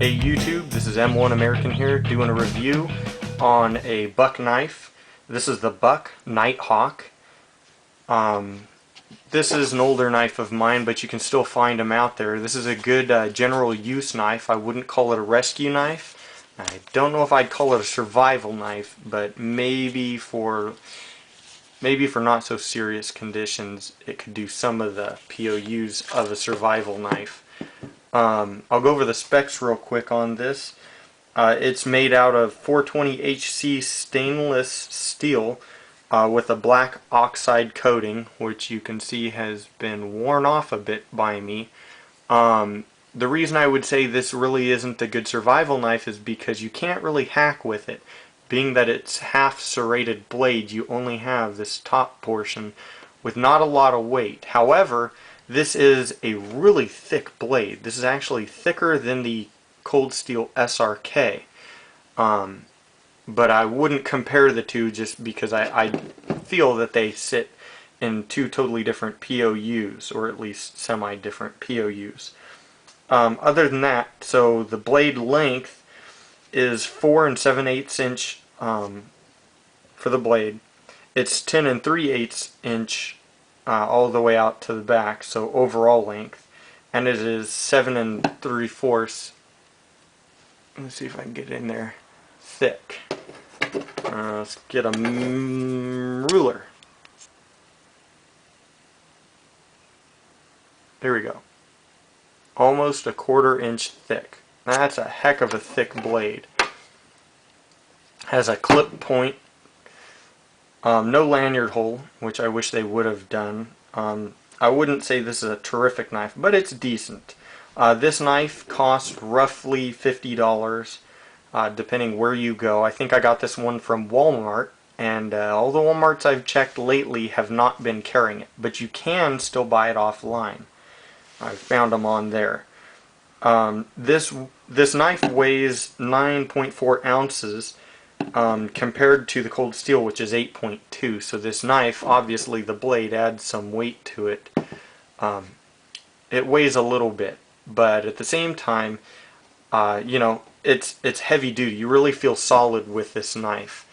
Hey YouTube, this is M1 American here doing a review on a buck knife. This is the Buck Nighthawk. This is an older knife of mine, but you can still find them out there. This is a good general use knife. I wouldn't call it a rescue knife. I don't know if I'd call it a survival knife, but maybe for not so serious conditions it could do some of the POUs of a survival knife. I'll go over the specs real quick on this. It's made out of 420HC stainless steel with a black oxide coating, which you can see has been worn off a bit by me. The reason I would say this really isn't a good survival knife is because you can't really hack with it. Being that it's half serrated blade, you only have this top portion with not a lot of weight. However, this is a really thick blade. This is actually thicker than the Cold Steel SRK. But I wouldn't compare the two just because I feel that they sit in two totally different POUs, or at least semi-different POUs. Other than that, so the blade length is 4 7/8 inch for the blade. It's 10 3/8 inch all the way out to the back, so overall length, and it is 7 3/4. Let's see if I can get in there. Thick. Let's get a ruler. There we go. Almost a 1/4 inch thick. That's a heck of a thick blade. Has a clip point. No lanyard hole, which I wish they would have done. I wouldn't say this is a terrific knife, but it's decent. This knife costs roughly $50, depending where you go. I think I got this one from Walmart, and all the Walmarts I've checked lately have not been carrying it, but you can still buy it offline. I've found them on there. This knife weighs 9.4 ounces. Compared to the Cold Steel, which is 8.2, so this knife, obviously the blade adds some weight to it. It weighs a little bit, but at the same time, you know, it's heavy duty. You really feel solid with this knife.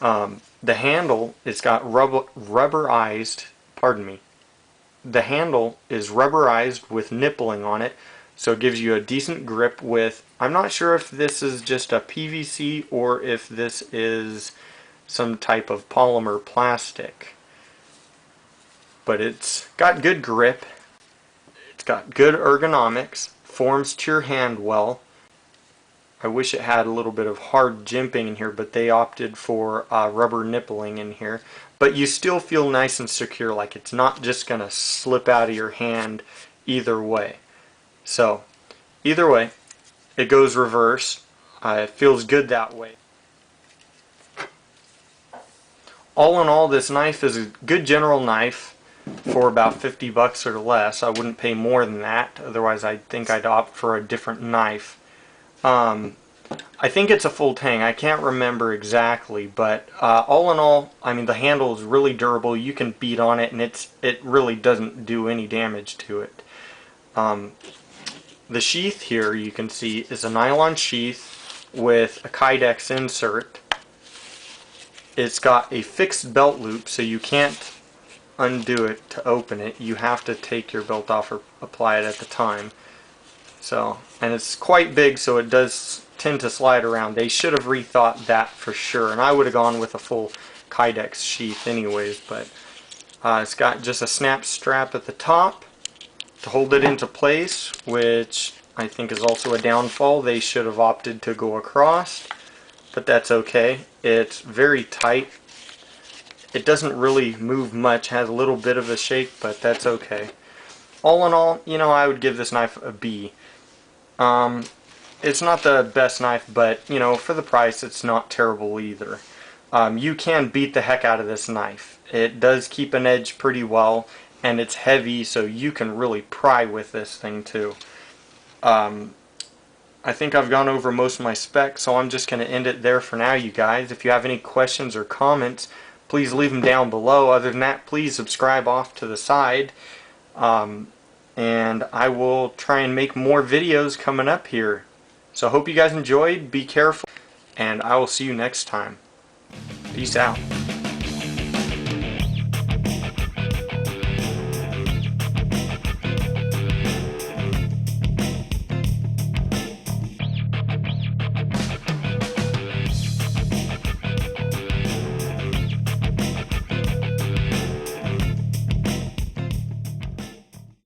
The handle, it's got rubberized, pardon me, the handle is rubberized with nippling on it, so it gives you a decent grip with, I'm not sure if this is just a PVC or if this is some type of polymer plastic. But it's got good grip, it's got good ergonomics, forms to your hand well. I wish it had a little bit of hard jimping in here, but they opted for rubber nippling in here. But you still feel nice and secure, like it's not just going to slip out of your hand either way. So, either way, it goes reverse. It feels good that way. All in all, this knife is a good general knife for about $50 or less. I wouldn't pay more than that, otherwise I think I'd opt for a different knife. I think it's a full tang. I can't remember exactly, but all in all, I mean, the handle is really durable. You can beat on it, and it really doesn't do any damage to it. The sheath here, you can see, is a nylon sheath with a Kydex insert. It's got a fixed belt loop, so you can't undo it to open it. You have to take your belt off or apply it at the time. So, and it's quite big, so it does tend to slide around. They should have rethought that for sure, and I would have gone with a full Kydex sheath anyways, but it's got just a snap strap at the top to hold it into place, which I think is also a downfall. They should have opted to go across, but that's okay. It's very tight. It doesn't really move much, has a little bit of a shake, but that's okay. All in all, you know, I would give this knife a B. It's not the best knife, but, you know, for the price, it's not terrible either. You can beat the heck out of this knife. It does keep an edge pretty well, and it's heavy, so you can really pry with this thing too. I think I've gone over most of my specs, so I'm just going to end it there for now, you guys. If you have any questions or comments, please leave them down below. Other than that, please subscribe off to the side. And I will try and make more videos coming up here. So I hope you guys enjoyed. Be careful, and I will see you next time. Peace out.